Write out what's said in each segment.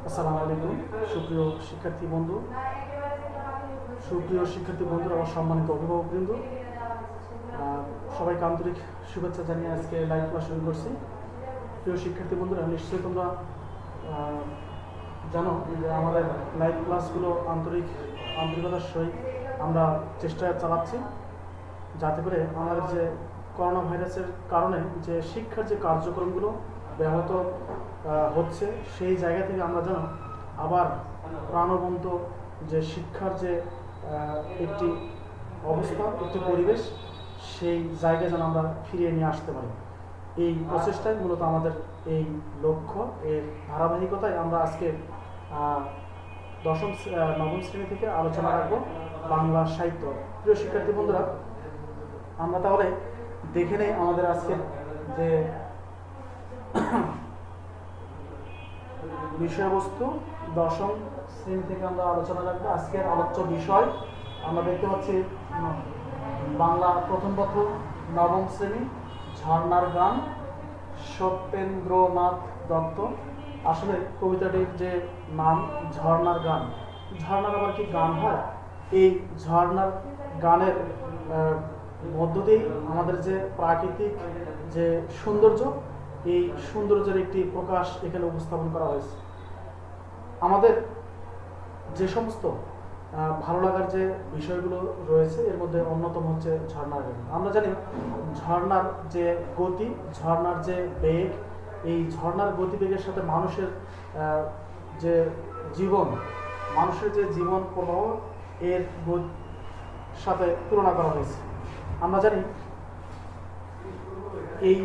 আসসালামু আলাইকুম। সুপ্রিয় শিক্ষার্থী বন্ধু, আমার সম্মানিত অভিভাবকবৃন্দ, সবাইকে আন্তরিক শুভেচ্ছা জানিয়ে আজকে লাইভ ক্লাস শুরু করছি। প্রিয় শিক্ষার্থী বন্ধুরা, নিশ্চয়ই তোমরা জানো যে আমাদের লাইভ ক্লাসগুলো আন্তরিকতার সহিত আমরা চেষ্টা চালাচ্ছি, যাতে করে আমাদের যে করোনা ভাইরাসের কারণে যে শিক্ষার যে কার্যক্রমগুলো ব্যাহত হচ্ছে, সেই জায়গা থেকে আমরা যেন আবার প্রাণবন্ত যে শিক্ষার যে একটি অবস্থা, একটি পরিবেশ, সেই জায়গায় যেন আমরা ফিরিয়ে নিয়ে আসতে পারি। এই প্রচেষ্টাই মূলত আমাদের এই লক্ষ্য। এর ধারাবাহিকতায় আমরা আজকে নবম শ্রেণী থেকে আলোচনা রাখবো বাংলা সাহিত্য। প্রিয় শিক্ষার্থী বন্ধুরা, আমরা তাহলে দেখে নেই আমাদের আজকের যে বিষয়বস্তু। দশম শ্রেণী থেকে আমরা আলোচনা রাখবো। আজকের আলোচ্য বিষয় আমরা দেখতে পাচ্ছি বাংলা প্রথম পত্র, নবম শ্রেণী, ঝর্ণার গান, সত্যেন্দ্রনাথ দত্ত। আসলে কবিতাটির যে নাম ঝর্ণার গান, ঝর্ণার আবার কি গান হয়? এই ঝর্ণার গানের মধ্য দিয়েই আমাদের যে প্রাকৃতিক যে সৌন্দর্য, এই সৌন্দর্যের একটি প্রকাশ এখানে উপস্থাপন করা হয়েছে। আমাদের যে সমস্ত ভালো লাগার যে বিষয়গুলো রয়েছে, এর মধ্যে অন্যতম হচ্ছে ঝর্ণার গান। আমরা জানি ঝর্ণার যে গতি, ঝর্ণার যে বেগ, এই ঝর্ণার গতিবেগের সাথে মানুষের যে জীবন প্রবাহ এর সাথে তুলনা করা হয়েছে। আমরা জানি এই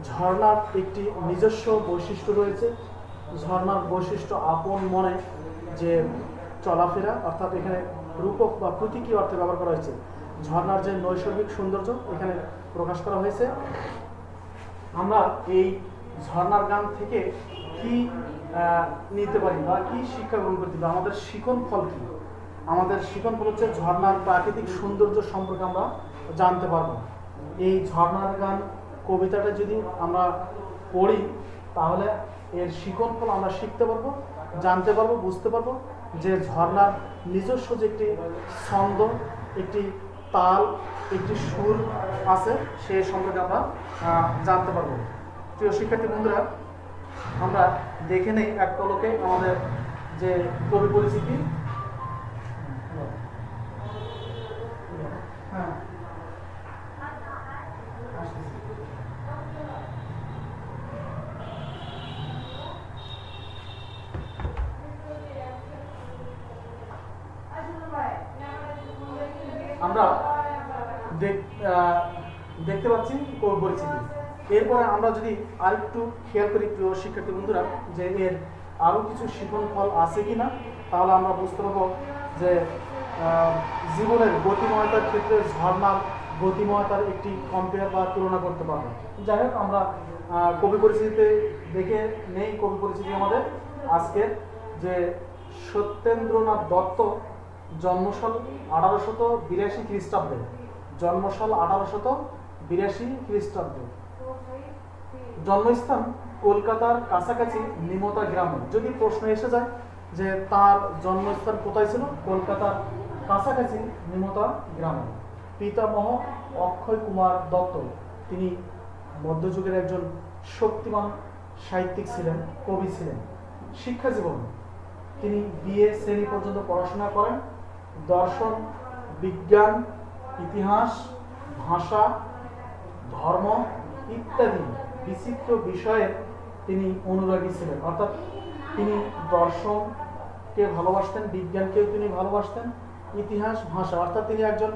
ঝর্ণার একটি নিজস্ব বৈশিষ্ট্য রয়েছে। ঝর্ণার বৈশিষ্ট্য আপন মনে যে চলাফেরা, অর্থাৎ এখানে রূপক বা প্রতীকী অর্থে ব্যবহার করা হয়েছে। ঝর্ণার যে নৈসর্গিক সৌন্দর্য এখানে প্রকাশ করা হয়েছে। আমরা এই ঝর্ণার গান থেকে কি নিতে পারি বা কি শিক্ষা গ্রহণ করতে পারি? আমাদের শিখন ফল কি? আমাদের শিখন ফল হচ্ছে ঝর্ণার প্রাকৃতিক সৌন্দর্য সম্পর্কে আমরা জানতে পারবো। এই ঝর্ণার গান কবিতাটা যদি আমরা পড়ি, তাহলে এর শিখন ফল আমরা শিখতে পারবো, জানতে পারবো, বুঝতে পারবো যে ঝর্ণার নিজস্ব যে একটি ছন্দ, একটি তাল, একটি সুর আছে, সে সম্পর্কে আমরা জানতে পারবো। প্রিয় শিক্ষার্থী বন্ধুরা, আমরা দেখে নেই এক পলকে আমাদের যে কবি পরিচিতি। হ্যাঁ, আমরা দেখতে পাচ্ছি কবি পরিচিতি। এরপরে আমরা যদি আরেকটু খেয়াল করি প্রিয় শিক্ষার্থী বন্ধুরা, যে এর আরও কিছু শিখন ফল আছে কি না, তাহলে আমরা বুঝতে পারবো যে জীবনের গতিময়তার ক্ষেত্রে ঝর্ণার গতিময়তার একটি কম্পেয়ার বা তুলনা করতে পারবো। যাই হোক, আমরা কবি পরিচিতিতে দেখে নেই। কবি পরিচিতি আমাদের আজকের যে সত্যেন্দ্রনাথ দত্ত, জন্মসাল 1882 খ্রিস্টাব্দে, জন্মসাল 1882 খ্রিস্টাব্দে, জন্মস্থান কলকাতার কাছাকাছি নিমতা গ্রামে। যদি প্রশ্ন এসে যায় যে তার জন্মস্থান কোথায় ছিল, কলকাতার কাছাকাছি নিমতা গ্রামে। পিতামহ অক্ষয় কুমার দত্ত, তিনি মধ্যযুগের একজন শক্তিমান সাহিত্যিক ছিলেন, কবি ছিলেন। শিক্ষা জীবন, তিনি বিএ শ্রেণী পর্যন্ত পড়াশোনা করেন। দর্শন, বিজ্ঞান, ইতিহাস, ভাষা, ধর্ম ইত্যাদি বিচিত্র বিষয়ে তিনি অনুরাগী ছিলেন। অর্থাৎ তিনি দর্শনকে ভালোবাসতেন, বিজ্ঞানকেও তিনি ভালোবাসতেন, ইতিহাস, ভাষা, অর্থাৎ তিনি একজন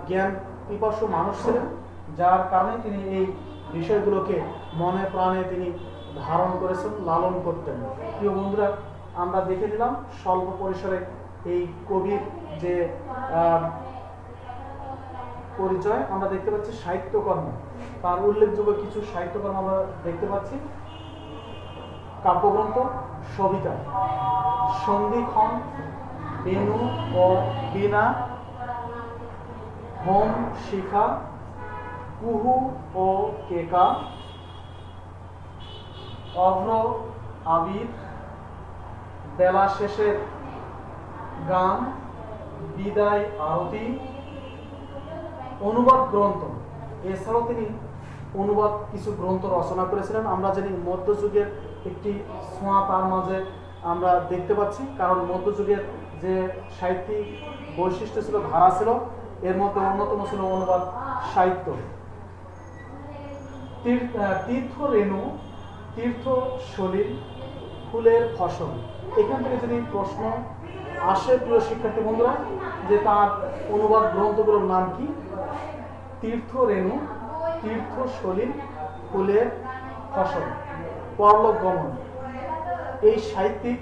জ্ঞান পিপাসু মানুষ ছিলেন, যার কারণে তিনি এই বিষয়গুলোকে মনে প্রাণে তিনি ধারণ করেছেন, লালন করতেন। প্রিয় বন্ধুরা, আমরা দেখে নিলাম স্বল্প পরিসরে এই কবির যে পরিচয়। আমরা দেখতে পাচ্ছি সাহিত্যকর্ম, তার উল্লেখযোগ্য কিছু সাহিত্যকর্ম আমরা দেখতে পাচ্ছি। কাব্যগ্রন্থ, সবিতা, সন্ধিক্ষণ, বেণু ও বীণা, হোম, শিখা, কুহু ও কেকা, অভ্র, আবির, বেলা শেষের গান, বিদায় আরতি, অনুবাদ গ্রন্থ। এছাড়াও তিনি অনুবাদ কিছু গ্রন্থ রচনা করেছিলেন। আমরা জানি মধ্যযুগের একটি ছোঁয়া তার মাঝে আমরা দেখতে পাচ্ছি, কারণ মধ্যযুগের যে সাহিত্যিক বৈশিষ্ট্য ছিল, ধারা ছিল, এর মধ্যে অন্যতম ছিল অনুবাদ সাহিত্য। তীর্থ রেণু, তীর্থ সলিল, ফুলের ফসল, এখান থেকে যদি প্রশ্ন আসে প্রিয় শিক্ষার্থী বন্ধুরা, যে তার অনুবাদ গ্রন্থগুলোর নাম কি? তীর্থ রেণু, তীর্থ সলিল, ফুলের ফসল, পরলোক গমন। এই সাহিত্যিক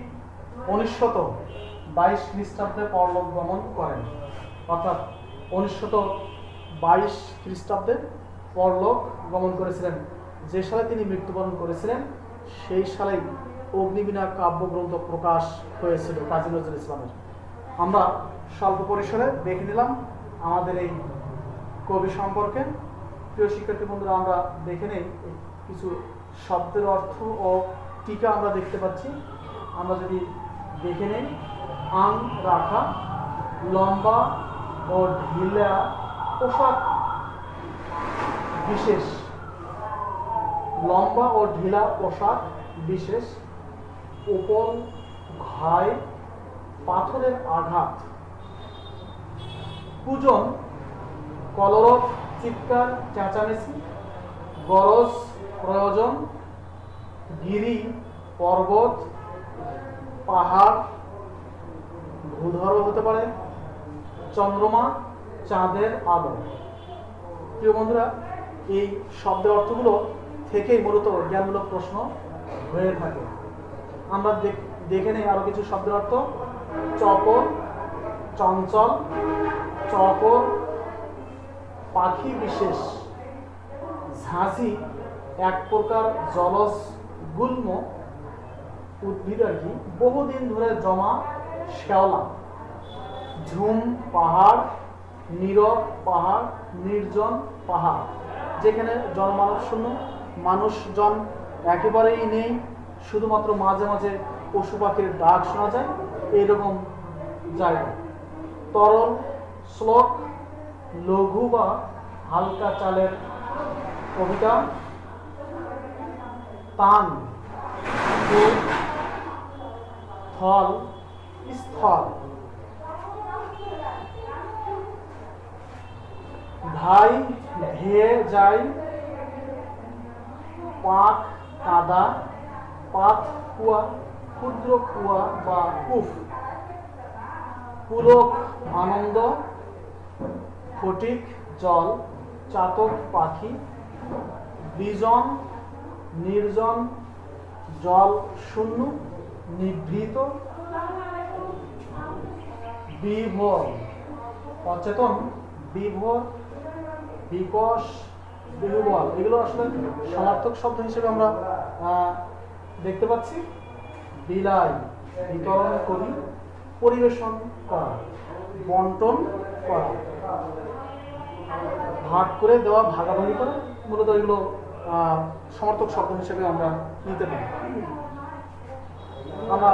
1922 খ্রিস্টাব্দে পরলোক গমন করেন, অর্থাৎ 1922 খ্রিস্টাব্দে পরলোক গমন করেছিলেন। যে সালে তিনি মৃত্যুবরণ করেছিলেন সেই সালেই অগ্নিবীণা কাব্যগ্রন্থ প্রকাশ হয়েছিল কাজী নজরুল ইসলামের। আমরা স্বল্প পরিসরে দেখে নিলাম আমাদের এই কবি সম্পর্কে। প্রিয় শিক্ষার্থী বন্ধুরা, আমরা দেখে নেই কিছু শব্দের অর্থ ও টিকা আমরা দেখতে পাচ্ছি। আমরা যদি দেখে নেই, আং রাখা, লম্বা ও ঢিলা পোশাক বিশেষ, লম্বা ও ঢিলা পোশাক বিশেষ, উপর ঘায় পাথরের আঘাত, পূজন কলরব চিৎকার চেঁচামেচি, গরজ প্রয়োজন, গিরি পর্বত পাহাড় ভূধর হতে পারে, চন্দ্রমা চাঁদের আলো। প্রিয় বন্ধুরা, এই শব্দের অর্থগুলো থেকেই মূলত জ্ঞানমূলক প্রশ্ন হয়ে থাকে। আমরা দেখে নেই আরো কিছু শব্দের অর্থ। চকর চঞ্চল, চকর পাখি বিশেষ, ঝাঁঝি এক প্রকার জলজ গুল্ম উদ্ভিদ আর কি, বহুদিন ধরে জমা শ্যাওলা, ঝুম পাহাড়, নীরব পাহাড়, নির্জন পাহাড়, যেখানে জনমানব শূন্য, মানুষজন একেবারেই নেই, শুধুমাত্র মাঝে মাঝে পশু পাখির ডাক শোনা যায়, এইরকম জায়গা। তরল শ্লোক, লঘু বা হালকা চালের কবিতা, তান থল স্থল, ধাই ধেয়ে যায়, পাক কাদা, পাত কুয়া, ক্ষুদ্র কুয়া বা কুফ, পুলক আনন্দ, ফটিক জল, চাতক পাখি, বিজন নির্জন, জল শূন্য নিভৃত, বিভোর অচেতন, বিভোর বিকশ, বিহুবল, এগুলো আসলে সমার্থক শব্দ হিসেবে আমরা দেখতে পাচ্ছি। বিলাই বিতরণ করি, পরিবেশন করা, বন্টন করা, ভাগ করে দেওয়া, ভাগাভাগি করা, মূলত এগুলো সমর্থক শব্দ হিসেবে আমরা নিতে পারি। আমরা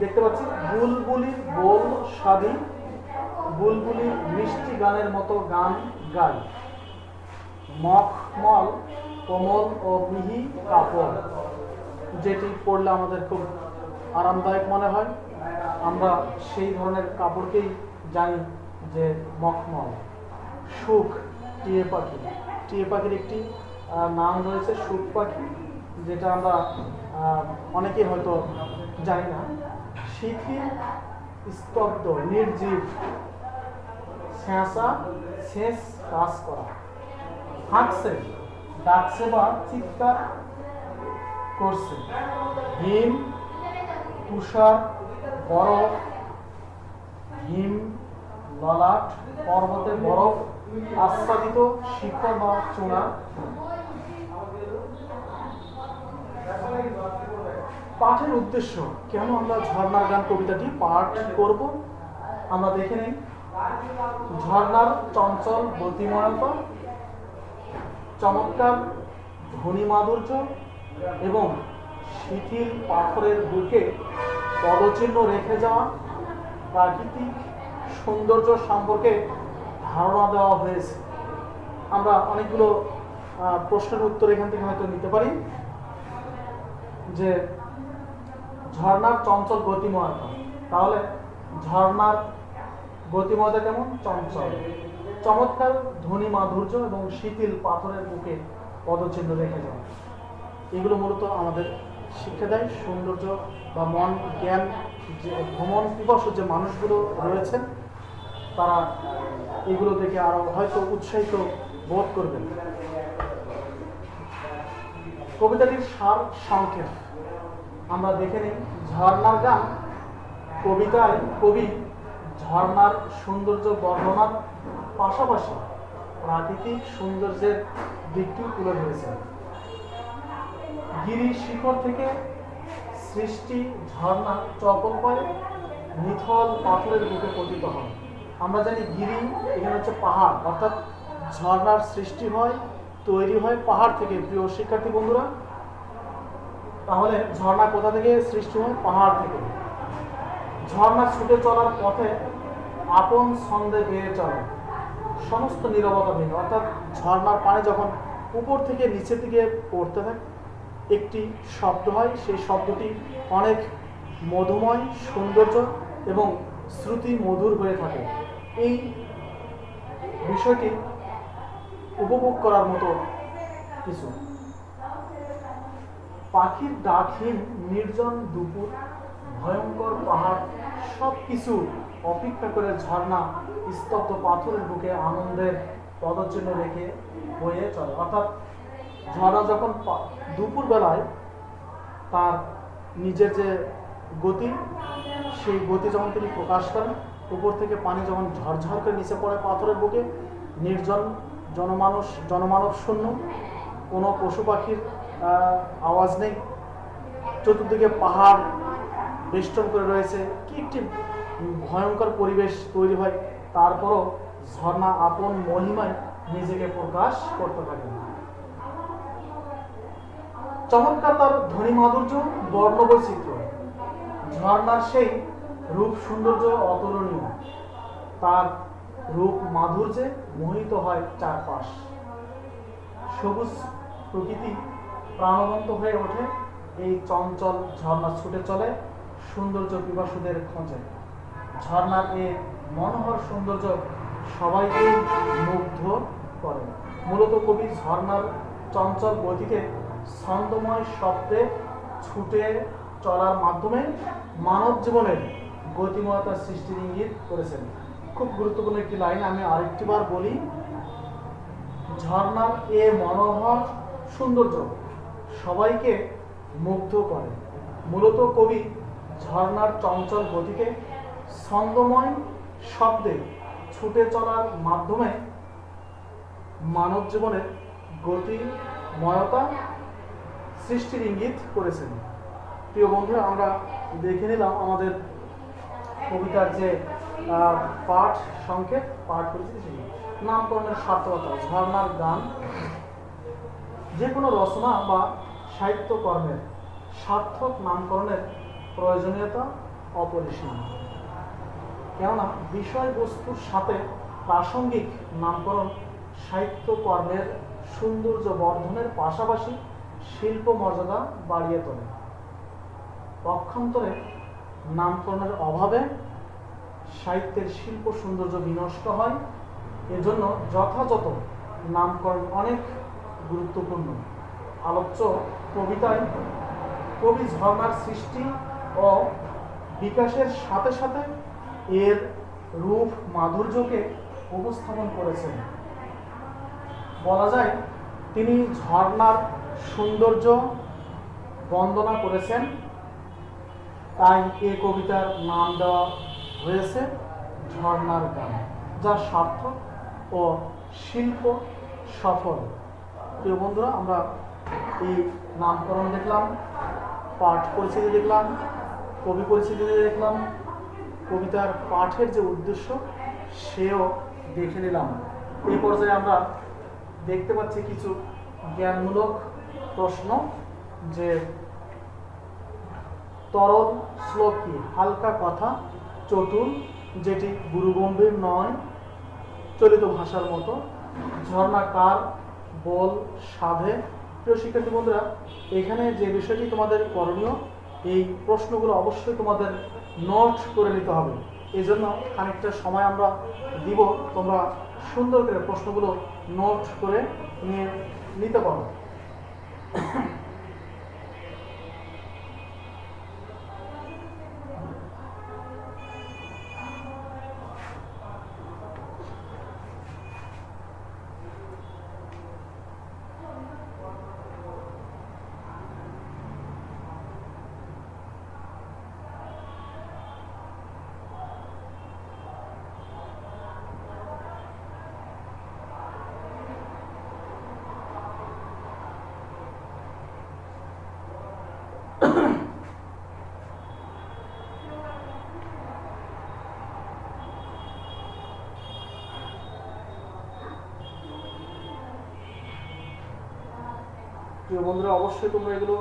দেখতে পাচ্ছি বুলবুলির বোল স্বাদী, বুলবুলি মিষ্টি গানের মতো গান গায়, মখমল কোমল ও মিহি কাপড়, যেটি পরলে আমাদের খুব আরামদায়ক মনে হয়, আমরা সেই ধরনের কাপড়কেই জানি যে মখমল। সুখ টিয়ে পাখি, টিয়ে পাখির একটি নাম রয়েছে সুখ পাখি, যেটা আমরা অনেকেই হয়তো জানি না। শিথিল স্তব্ধ নির্জীব, ছেঁচা শেষ কাজ করা, হাঁকছে ডাকছে বা চিৎকার করছে, হিম তুষার বরফ, হিম ললাট পর্বতে বরফ আচ্ছাদিত শিখর বা চূড়া। পাঠের উদ্দেশ্য, কেন আমরা ঝর্ণার গান কবিতাটি পাঠ করব আমরা দেখে নেই। ঝর্ণার চঞ্চল গতিময়তা, চমৎকার ধ্বনি মাধুর্য এবং শিথিল পাথরের বুকে পদচিহ্ন রেখে যাওয়া প্রাকৃতিক সৌন্দর্য সম্পর্কে ধারণা দেওয়া হয়েছে। আমরা অনেকগুলো প্রশ্নের উত্তর এখান থেকে হয়তো নিতে পারি। যে ঝর্ণার চঞ্চল গতিময়তা, তাহলে ঝর্ণার গতিময়তা কেমন? চঞ্চল। চমৎকার ধ্বনি মাধুর্য এবং শিথিল পাথরের বুকে পদচিহ্ন রেখে যাওয়া, এগুলো মূলত আমাদের শিক্ষা দেয় সৌন্দর্য বা মন জ্ঞান। যে ভ্রমণ পিপাসু যে মানুষগুলো রয়েছেন তারা এগুলো দেখে আরো হয়তো উৎসাহিত বোধ করবেন। কবিতাটির সার সংক্ষেপ আমরা দেখে নিই। ঝর্ণার গান কবিতায় কবি ঝর্ণার সৌন্দর্য বর্ণনার পাশাপাশি প্রাকৃতিক সৌন্দর্যের দিকটিও তুলে ধরেছেন। গিরি শিখর থেকে সৃষ্টি ঝর্ণা চপল পায়ে নিথল পাথরের বুকে পতিত হয়। আমরা জানি গিরি এখানে হচ্ছে পাহাড়, অর্থাৎ ঝর্ণার সৃষ্টি হয়, তৈরি হয় পাহাড় থেকে। প্রিয় শিক্ষার্থী বন্ধুরা, তাহলে ঝর্ণা কোথা থেকে সৃষ্টি হয়? পাহাড় থেকে। ঝর্ণা ছুটে চলার পথে আপন ছন্দে বেয়ে চলে, সমস্ত নীরবতা ভেঙে। অর্থাৎ ঝর্ণার পানি যখন উপর থেকে নিচের দিকে পড়তে থাকে একটি শব্দ হয়, সেই শব্দটি অনেক মধুময়, সৌন্দর্য এবং শ্রুতি মধুর হয়ে থাকে। এই বিষয়টি উপভোগ করার মতো কিছু। পাখির ডাকহীন নির্জন দুপুর, ভয়ঙ্কর পাহাড় সব কিছু অপেক্ষা করে ঝর্ণা স্তব্ধ পাথরের বুকে আনন্দের পদচিহ্ন রেখে বয়ে চলে। অর্থাৎ ঝর্ণা যখন দুপুর বেলায় তার নিজের যে গতি, সেই গতি যখন তিনি প্রকাশ করেন, উপর থেকে পানি যখন ঝরঝর করে নিচে পড়ে পাথরের বুকে, নির্জন, জনমানব শূন্য, কোনো পশু পাখির আওয়াজ নেই, চতুর্দিকে পাহাড় বেষ্টন করে রয়েছে, কি একটি ভয়ঙ্কর পরিবেশ তৈরি হয়। তারপরও ঝর্ণা আপন মহিমায় নিজেকে প্রকাশ করতে থাকে। চমৎকার তার ধ্বনি মাধুর্য, বর্ণ বৈচিত্র্য। ঝর্ণার সেই রূপ সৌন্দর্য অতুলনীয়, তার রূপ মাধুর্যে মোহিত হয় চারপাশ। সবুজ প্রকৃতি প্রাণবন্ত হয়ে ওঠে এই চঞ্চল ঝর্ণা ছুটে চলে সৌন্দর্য পিপাসুদের খোঁজে। ঝর্ণার এ মনোহর সৌন্দর্য সবাইকে মুগ্ধ করে। মূলত কবি ঝর্ণার চঞ্চল গতিকে ছন্দময় শব্দে ছুটে চলার মাধ্যমে মানব জীবনের গতিময়তা সৃষ্টির ইঙ্গিত করেছেন। খুব গুরুত্বপূর্ণ একটি লাইন, আমি আরেকটি বার বলি। ঝর্ণার এ মনোহর সৌন্দর্য সবাইকে মুগ্ধ করে। মূলত কবি ঝর্ণার চঞ্চল গতিকে ছন্দময় শব্দে ছুটে চলার মাধ্যমে মানব জীবনের গতিময়তা সৃষ্টির ইঙ্গিত করেছেন। প্রিয় বন্ধুরা, আমরা দেখে নিলাম আমাদের কবিতার যে পাঠ সংক্ষেপ পাঠ করেছি, নামকরণের সার্থকতা। ঝর্ণার গান যে কোনো রচনা বা সাহিত্যকর্মের সার্থক নামকরণের প্রয়োজনীয়তা অপরিসীম। কেননা বিষয়বস্তুর সাথে প্রাসঙ্গিক নামকরণ সাহিত্যকর্মের সৌন্দর্য বর্ধনের পাশাপাশি শিল্প মর্যাদা বাড়িয়ে তোলে। পক্ষান্তরে নামকরণের অভাবে সাহিত্যের শিল্প সৌন্দর্য বিনষ্ট হয়। এজন্য যথাযথ নামকরণ অনেক গুরুত্বপূর্ণ। আলোচ্য কবিতায় কবি ঝর্ণার সৃষ্টি ও বিকাশের সাথে সাথে এর রূপ মাধুর্যকে উপস্থাপন করেছেন। বলা যায় তিনি ঝর্ণার সৌন্দর্য বন্দনা করেছেন, তাই এ কবিতার নাম দেওয়া হয়েছে ঝর্ণার গান, যা সার্থক ও শিল্প সফল। প্রিয় বন্ধুরা, আমরা এই নামকরণ দেখলাম, পাঠ পরিচিতি দেখলাম, কবি পরিচিতি দেখলাম, কবিতার পাঠের যে উদ্দেশ্য সেও দেখে নিলাম। এই পর্যায়ে আমরা দেখতে পাচ্ছি কিছু জ্ঞানমূলক প্রশ্ন, যে তরল শ্লোক কি? হালকা কথা, চতুর, যেটি গুরুগম্ভীর নয়, চলিত ভাষার মতো। ঝর্ণা কার বল সাধে? প্রিয় শিক্ষার্থী বন্ধুরা, এখানে যে বিষয়টি তোমাদের করণীয়, এই প্রশ্নগুলো অবশ্যই তোমাদের নোট করে নিতে হবে। এই জন্য খানিকটা সময় আমরা দিব, তোমরা সুন্দর করে প্রশ্নগুলো নোট করে নিতে পারো। প্রিয় বন্ধুরা, অবশ্যই তোমরা এগুলো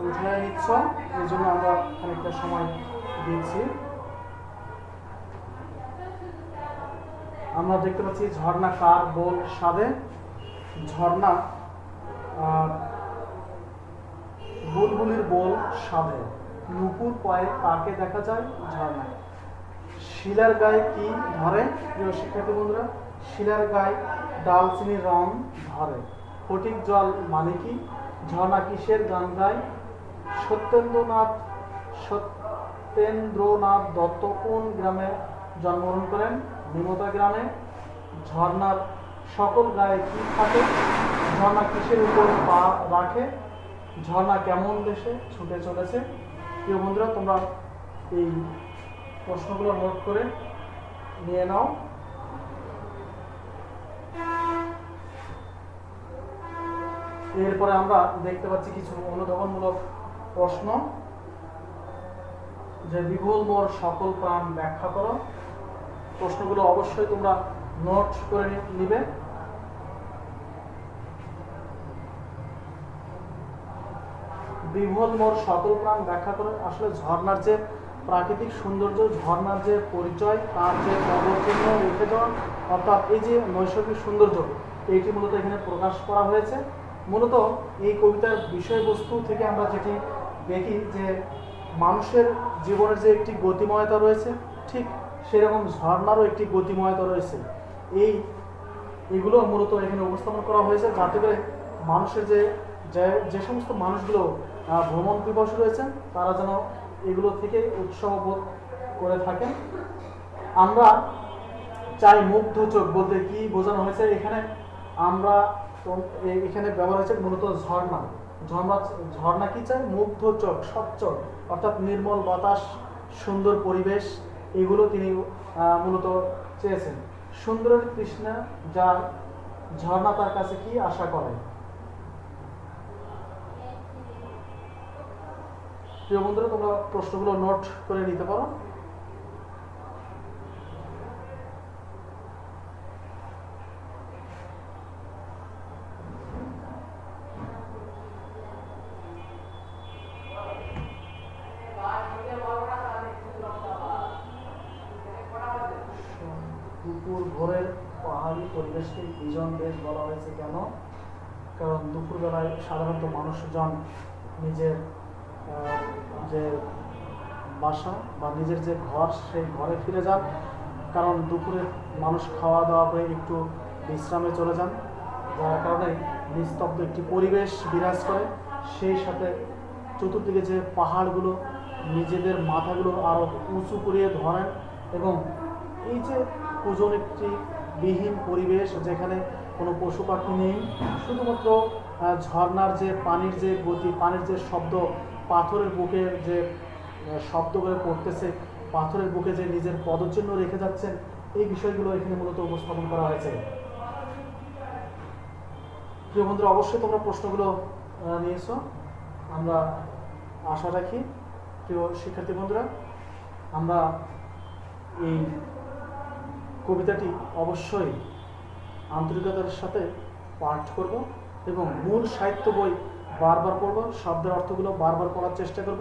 উঠে নিচ্ছ, এই জন্য আমরা খানিকটা সময় দিচ্ছি। আমরা দেখতে পাচ্ছি ঝর্ণা কার বল সাধে? ঝর্ণা বুলবুলির বল সাধে। নুপুর পায়ে কাকে দেখা যায়? ঝর্ণায়। শিলার গায়ে কি ধরে? প্রিয় শিক্ষার্থী বন্ধুরা, শিলার গায়ে ডালচিনির রং ধরে। ফটিক জল মানে কি? ঝর্ণা কিসের গান গায়? সত্যেন্দ্রনাথ দত্ত কোন গ্রামে জন্মগ্রহণ করেন? নিমতা গ্রামে। ঝর্ণার সকল গায়ে কি থাকে? ঝর্ণা কিসের উপর পা রাখে? ঝর্ণা কেমন দেশে ছুটে চলেছে? প্রিয় বন্ধুরা, তোমরা এই প্রশ্নগুলো নোট করে নিয়ে নাও। এরপরে আমরা দেখতে পাচ্ছি কিছু অনুধাবনমূলক প্রশ্ন, যে বিপুল মোর সকল প্রাণ ব্যাখ্যা করো। প্রশ্নগুলো অবশ্যই তোমরা নোট করে নিবে। বিভোল মোর সকল প্রাণ ব্যাখ্যা করে। আসলে ঝর্ণার যে প্রাকৃতিক সৌন্দর্য, ঝর্ণার যে পরিচয়, তার যে পদচিহ্ন রেখে যাওয়া, অর্থাৎ এই যে নৈসর্গিক সৌন্দর্য, এইটি মূলত এখানে প্রকাশ করা হয়েছে। মূলত এই কবিতার বিষয়বস্তু থেকে আমরা যেটি দেখি যে মানুষের জীবনের যে একটি গতিময়তা রয়েছে, ঠিক সেরকম ঝর্ণারও একটি গতিময়তা রয়েছে। এইগুলো মূলত এখানে উপস্থাপন করা হয়েছে, যাতে করে মানুষের যে সমস্ত মানুষগুলো ভ্রমণ পিপাসু রয়েছেন, তারা যেন এগুলো থেকে উৎসাহ বোধ করে থাকেন। আমরা চাই মুগ্ধ চোখ বলতে কি বোঝানো হয়েছে? এখানে ব্যবহার হয়েছে মূলত ঝর্ণা। ঝর্ণা কি চাই? মুগ্ধ চোখ, সচ্ছল, অর্থাৎ নির্মল বাতাস, সুন্দর পরিবেশ, এগুলো তিনি মূলত চেয়েছেন। সুন্দরের তৃষ্ণা যার, ঝর্ণা তার কাছে কি আশা করে? প্রিয় বন্ধুরা, তোমরা প্রশ্নগুলো নোট করে নিতে পারো। দুপুর ভোরের পাহাড়ি পরিবেশকে বিজন দেশ বলা হয়েছে কেন? কারণ দুপুরবেলায় সাধারণত মানুষজন নিজের যে বাসা বা নিজের যে ঘর, সেই ঘরে ফিরে যান। কারণ দুপুরে মানুষ খাওয়া দাওয়া করে একটু বিশ্রামে চলে যান, যার কারণে নিস্তব্ধ একটি পরিবেশ বিরাজ করে। সেই সাথে চতুর্দিকে যে পাহাড়গুলো নিজেদের মাথাগুলো আরও উঁচু করিয়ে ধরেন, এবং এই যে পূজন একটি বিহীন পরিবেশ, যেখানে কোনো পশু পাখি নেই, শুধুমাত্র ঝর্ণার যে পানির যে গতি, পানির যে শব্দ, পাথরের বুকে যে শব্দ করে পড়তেছে, পাথরের বুকে যে নিজের পদচিহ্ন রেখে যাচ্ছেন, এই বিষয়গুলো এখানে মূলত উপস্থাপন করা হয়েছে। প্রিয় বন্ধুরা, অবশ্যই তোমরা প্রশ্নগুলো নিয়েছো, আমরা আশা রাখি। প্রিয় শিক্ষার্থী বন্ধুরা, আমরা এই কবিতাটি অবশ্যই আন্তরিকতার সাথে পাঠ করব এবং মূল সাহিত্য বই বারবার পড়ব, শব্দের অর্থগুলো বারবার পড়ার চেষ্টা করব।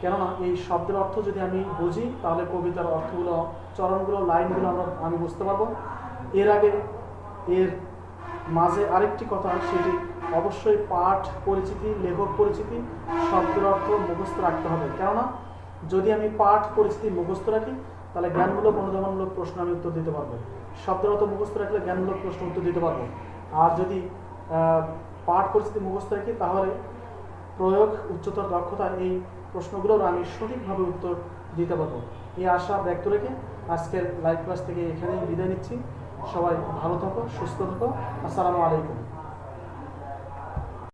কেননা এই শব্দের অর্থ যদি আমি বুঝি তাহলে কবিতার অর্থগুলো, চরণগুলো, লাইনগুলো আমি বুঝতে পারবো। এর আগে এর মাঝে আরেকটি কথা, সেটি অবশ্যই পাঠ পরিচিতি, লেখক পরিচিতি, শব্দের অর্থ মুখস্থ রাখতে হবে। কেননা যদি আমি পাঠ পরিচিতি মুখস্থ রাখি তাহলে জ্ঞানমূলক, অনুধাবনমূলক প্রশ্ন আমি উত্তর দিতে পারবো। শব্দের অর্থ মুখস্থ রাখলে জ্ঞানমূলক প্রশ্ন উত্তর দিতে পারবো। আর যদি পাঠ পরিচিতি মুখস্থ রাখি তাহলে প্রয়োগ, উচ্চতর দক্ষতা, এই প্রশ্নগুলোর আমি সঠিকভাবে উত্তর দিতে পারবো। এই আশা ব্যক্ত রেখে আজকের লাইভ ক্লাস থেকে এখানেই বিদায় নিচ্ছি। সবাই ভালো থাকো, সুস্থ থাকো। আসসালামু আলাইকুম।